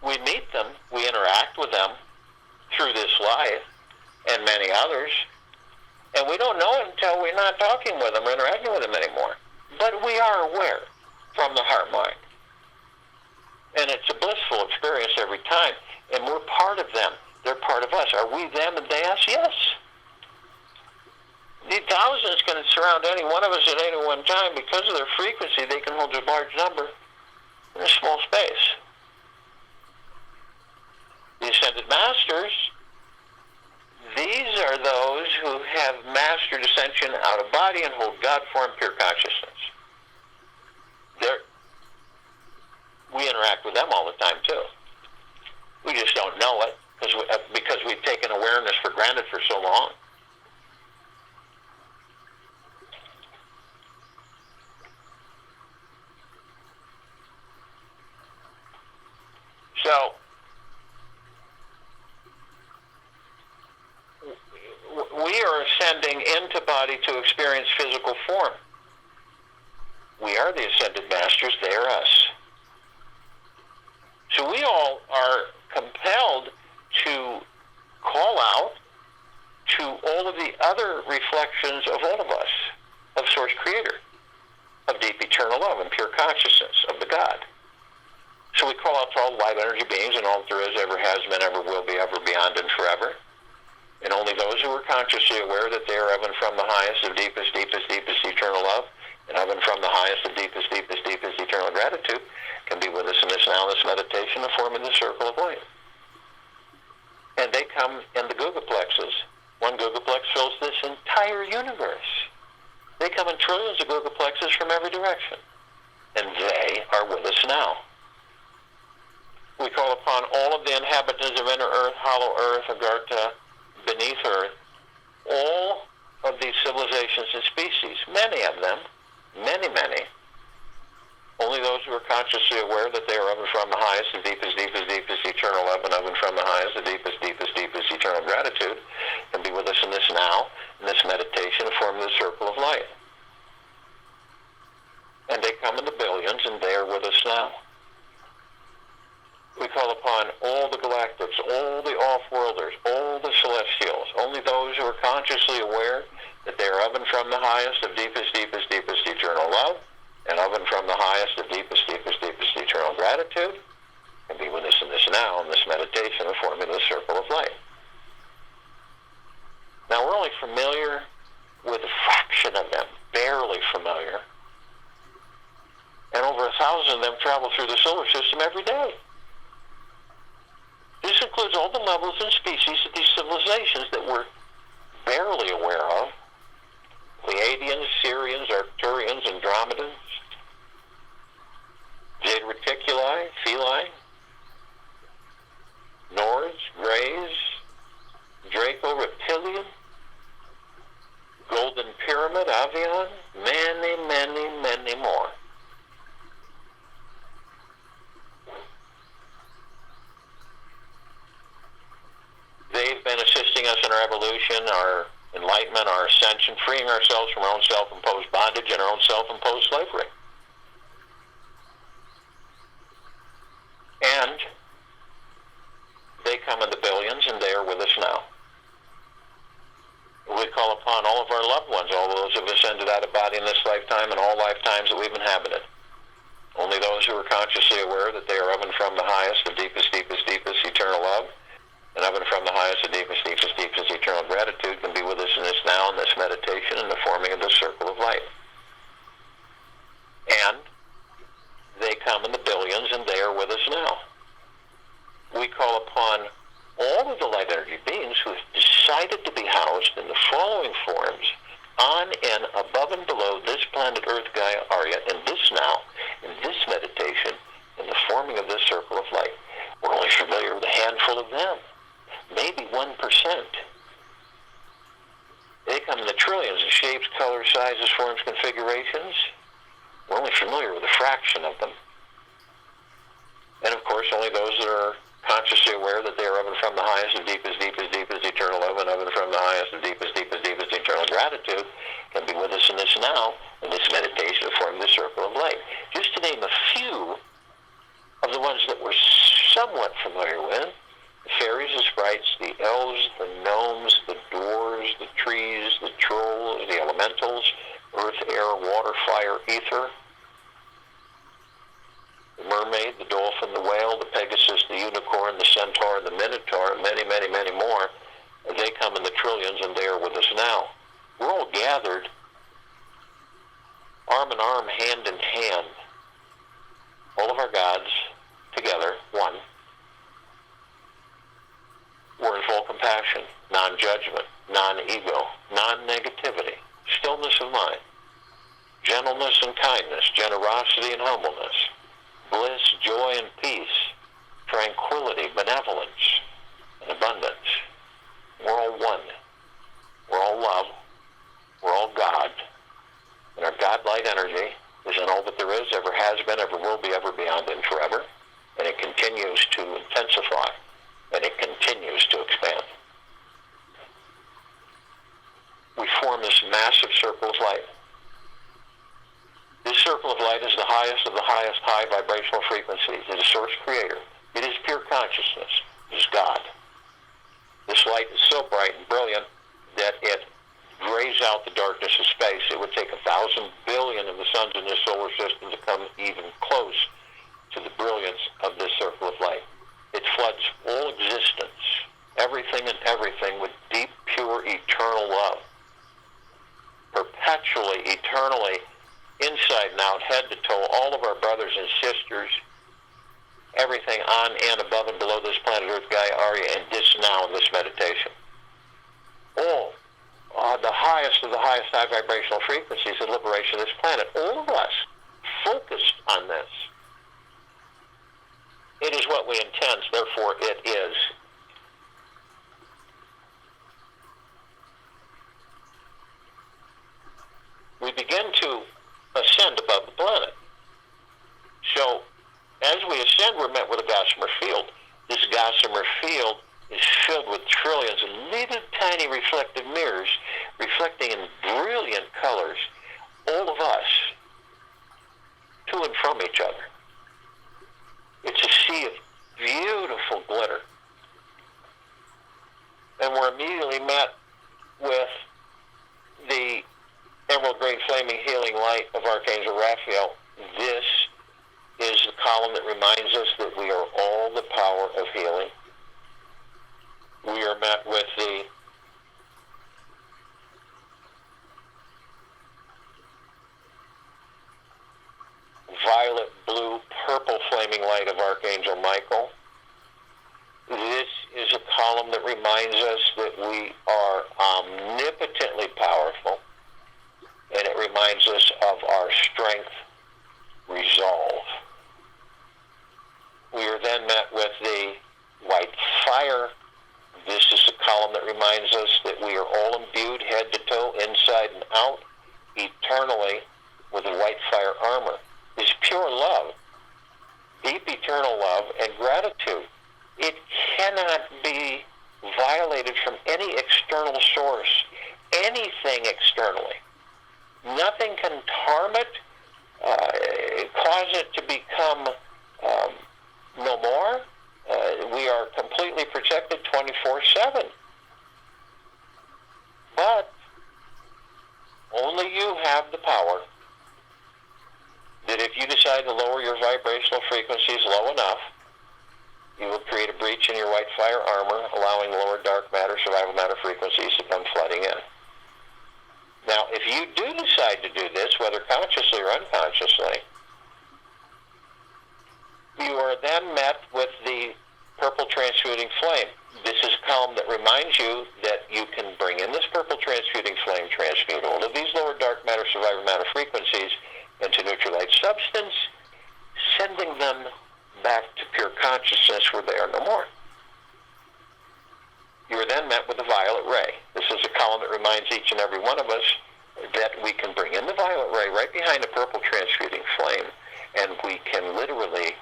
[SPEAKER 1] we meet them, we interact with them through this life and many others, and we don't know it until we're not talking with them or interacting with them anymore. But we are aware from the heart mind. And it's a blissful experience every time, and we're part of them. They're part of us. Are we them and they us? Yes. The thousands can surround any one of us at any one time. Because of their frequency, they can hold a large number in a small space. The ascended masters, these are those who have mastered ascension out of body and hold God form, pure consciousness. We interact with them all the time, too. We just don't know it because we've taken awareness for granted for so long. So, we are ascending into body to experience physical form. We are the ascended masters, they are us. So we all are compelled to call out to all of the other reflections of all of us, of Source Creator, of deep eternal love and pure consciousness of the God. So we call out to all light energy beings and all that there is, ever has been, ever will be, ever beyond and forever. And only those who are consciously aware that they are of and from the highest of deepest, deepest, deepest eternal love, and of and from the highest of deepest, deepest, deepest eternal gratitude, can be with us in this now, this meditation, and forming the circle of light. And they come in the Gugaplexes. One Gugaplex fills this entire universe. They come in trillions of Gugaplexes from every direction. And they are with us now. We call upon all of the inhabitants of inner earth, hollow earth, Agartha, beneath earth, all of these civilizations and species, many of them, many, many, only those who are consciously aware that they are of and from the highest and deepest, deepest, deepest eternal love, and of and from the highest and deepest, deepest, deepest eternal gratitude, can be with us in this now, in this meditation, and form the circle of light. And they come in the billions, and they are with us now. We call upon all the galactics, all the off-worlders, all the celestials, only those who are consciously aware that they are of and from the highest of deepest, deepest, deepest eternal love, and of and from the highest of deepest, deepest, deepest eternal gratitude, and be with us in this now, in this meditation, and forming the circle of light. Now, we're only familiar with a fraction of them, barely familiar, and over 1,000 of them travel through the solar system every day. This includes all the levels and species of these civilizations that we're barely aware of. Pleiadians, Sirians, Arcturians, Andromedans, Jade Reticuli, Feline, Nords, Greys, Draco Reptilian, Golden Pyramid, Avian, many, many, many more. in our evolution, our enlightenment, our ascension, freeing ourselves from our own self-imposed bondage and our own self-imposed slavery. And they come in the billions, and they are with us now. We call upon all of our loved ones, all those of us ended out of body in this lifetime and all lifetimes that we've inhabited. Only those who are consciously aware that they are of and from the highest, the deepest, deepest, deepest eternal love, and of and from the highest, the deepest, deepest, deepest eternal gratitude can be with us in this now, in this meditation, in the forming of this circle of light. And they come in the billions, and they are with us now. We call upon all of the light energy beings who have decided to be housed in the following forms on and above and below this planet Earth, Gaia, Arya, in this now, in this meditation, in the forming of this circle of light. We're only familiar with a handful of them, maybe 1%. They come in the trillions of shapes, colors, sizes, forms, configurations. We're only familiar with a fraction of them. And of course, only those that are consciously aware that they are of and from the highest, the deepest, deepest, deepest eternal love, and of and from the highest, the deepest, deepest, deepest eternal gratitude can be with us in this now, in this meditation of forming the circle of light. Just to name a few of the ones that we're somewhat familiar with: the fairies, the sprites, the elves, the gnomes, the dwarves, the trees, the trolls, the elementals, earth, air, water, fire, ether, the mermaid, the dolphin, the whale, the pegasus, the unicorn, the centaur, the minotaur, and many, many, many more. They come in the trillions, and they are with us now. We're all gathered arm in arm, hand in hand, all of our gods together, one. We're in full compassion, non-judgment, non-ego, non-negativity, stillness of mind, gentleness and kindness, generosity and humbleness, bliss, joy, and peace, tranquility, benevolence, and abundance. We're all one. We're all love. We're all God. And our God-light energy is in all that there is, ever has been, ever will be, ever beyond, and forever. And it continues to intensify, and it continues to expand. We form this massive circle of light. This circle of light is the highest of the highest high vibrational frequencies. It is source creator. It is pure consciousness. It is God. This light is so bright and brilliant that it grays out the darkness of space. It would take 1,000 billion of the suns in this solar system to come even close to the brilliance of this circle of light. It floods all existence, everything and everything, with deep, pure, eternal love. Perpetually, eternally, inside and out, head to toe, all of our brothers and sisters, everything on and above and below this planet Earth, Gaia, Arya, and this now in this meditation. All the highest of the highest high vibrational frequencies of liberation of this planet. All of us focused on this. It is what we intend, therefore it is. We begin to ascend above the planet. So, as we ascend, we're met with a gossamer field. This gossamer field is filled with trillions of little tiny reflective mirrors, reflecting in brilliant colors, all of us, to and from each other. It's a sea of beautiful glitter. And we're immediately met with the emerald green flaming healing light of Archangel Raphael. This is the column that reminds us that we are all the power of healing. We are met with the violet, blue, purple flaming light of Archangel Michael. This is a column that reminds us that we are omnipotently powerful, and it reminds us of our strength, resolve. We are then met with the white fire. This is the column that reminds us that we are all imbued head to toe, inside and out, eternally with the white fire armor. Is pure love, deep eternal love, and gratitude. It cannot be violated from any external source, anything externally. Nothing can harm it, cause it to become no more. We are completely protected 24/7. But only you have the power that if you decide to lower your vibrational frequencies low enough, you will create a breach in your white fire armor, allowing lower dark matter, survival matter frequencies to come flooding in. Now, if you do decide to do this, whether consciously or unconsciously, you are then met with the purple transmuting flame. This is a column that reminds you that you can bring in this purple transmuting flame, transmute all of these lower dark matter, survival matter frequencies into neutral light substance, sending them back to pure consciousness where they are no more. You are then met with the violet ray. This is a column that reminds each and every one of us that we can bring in the violet ray right behind the purple transmuting flame, and we can literally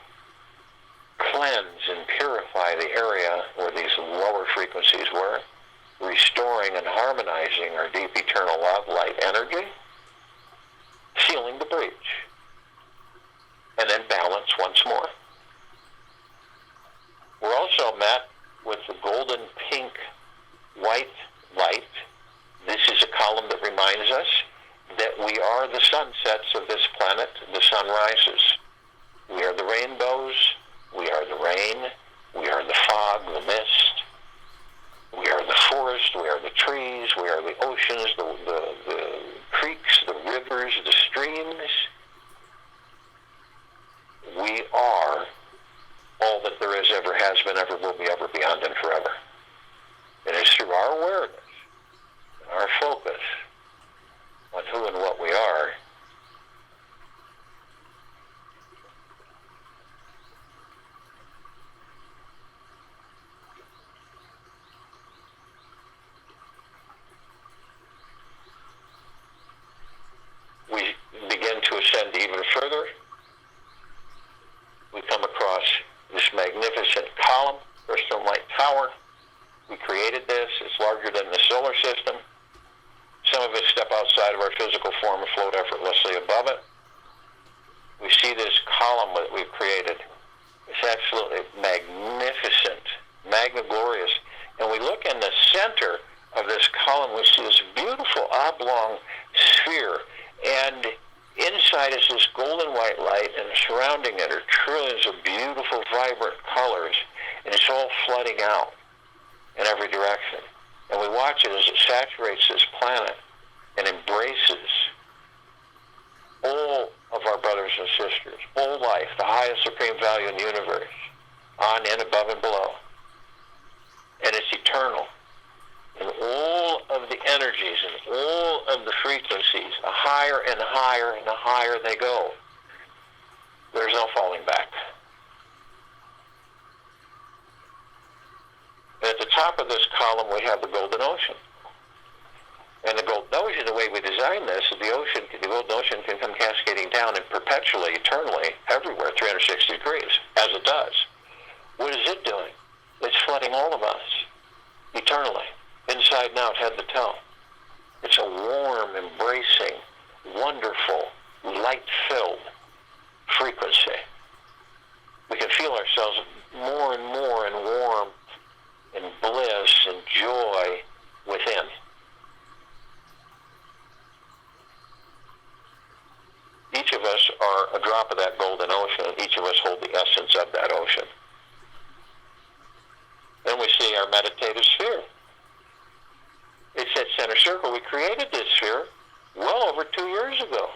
[SPEAKER 1] cleanse and purify the area where these lower frequencies were, restoring and harmonizing our deep eternal love, light energy, sealing the breach, and then balance once more. We're also met with the golden pink white light. This is a column that reminds us that we are the sunsets of this planet, the sunrises. We are the rainbows, we are the rain, we are the fog, the mist, we are the forest, we are the trees, we are the oceans, the creeks, the rivers, the streams. We are all that there is, ever has been, ever will be, ever beyond, and forever. And it's through our awareness, our focus on who and what we are, we begin to ascend even further. We come across this magnificent column, crystalline light tower. We created this. It's larger than the solar system. Some of us step outside of our physical form and float effortlessly above it. We see this column that we've created. It's absolutely magnificent, magna-glorious. And we look in the center of this column, we see this beautiful oblong sphere. And inside is this golden white light, and surrounding it are trillions of beautiful, vibrant colors, and it's all flooding out in every direction. And we watch it as it saturates this planet and embraces all of our brothers and sisters, all life, the highest supreme value in the universe, on, in, above, and below. And it's eternal. And all of the energies and all of the frequencies, the higher and higher and the higher they go, there's no falling back. And at the top of this column, we have the golden ocean. And the golden ocean, the way we design this, the golden ocean can come cascading down and perpetually, eternally, everywhere, 360 degrees, as it does. What is it doing? It's flooding all of us, eternally, inside and out, head to toe. It's a warm, embracing, wonderful, light-filled frequency. We can feel ourselves more and more in warmth and bliss and joy within. Each of us are a drop of that golden ocean, and each of us hold the essence of that ocean. Then we see our meditative sphere. It's that center circle. We created this sphere well over 2 years ago.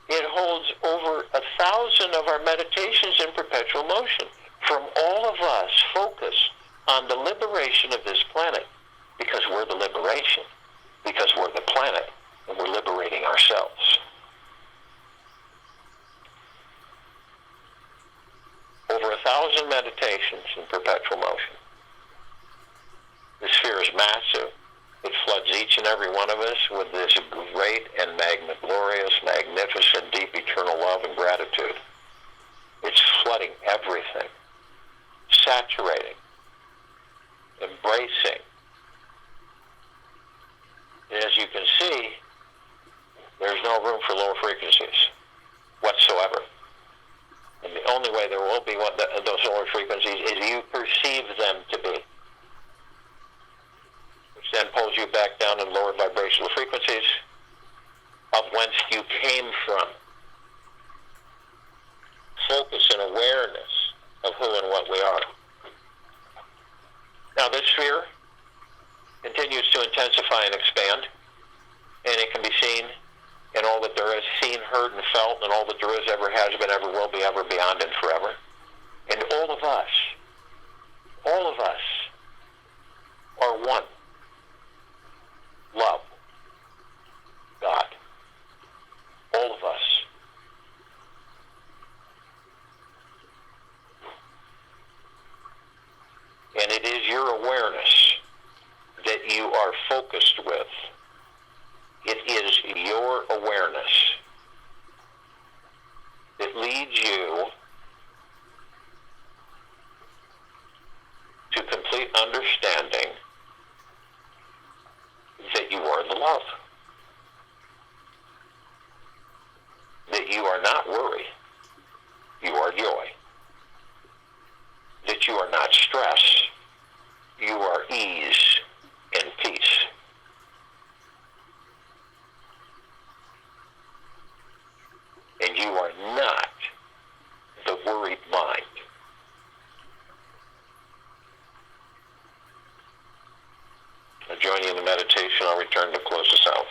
[SPEAKER 1] It holds over 1,000 of our meditations in perpetual motion from all of us focused on the liberation of this planet, because we're the liberation, because we're the planet, and we're liberating ourselves. Over 1,000 meditations in perpetual motion. The sphere is massive. It floods each and every one of us with this great and glorious, magnificent, deep, eternal love and gratitude. It's flooding everything, saturating, the frequencies of whence you came from. Focus and awareness of who and what we are. Now this sphere continues to intensify and expand, and it can be seen in all that there is, seen, heard, and felt, and all that there is, ever has been, ever will be, ever, beyond, and forever. And all of us are one. Love. God. All of us. And it is your awareness that you are focused with. It is your awareness that leads you to complete understanding that you are the love. That you are not worry. You are joy. That you are not stress. You are ease and peace. And you are not the worried mind. I'll join you in the meditation. I'll return to close us out.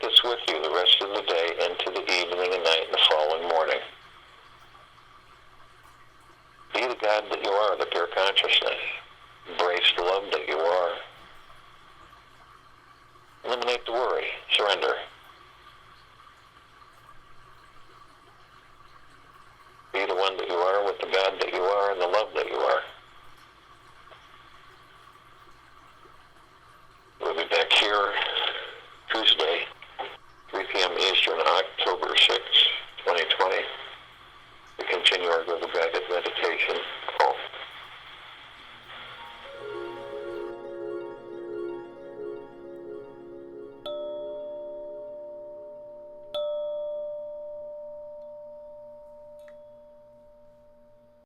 [SPEAKER 1] this with you the rest of the day, into the evening and night and the following morning. Be the God that you are, the pure consciousness. Embrace the love that you are. Eliminate the worry. Surrender. Be the one that you are with the God that you are and the love that you are. We'll be back here Tuesday, 3 p.m. Eastern, October 6, 2020.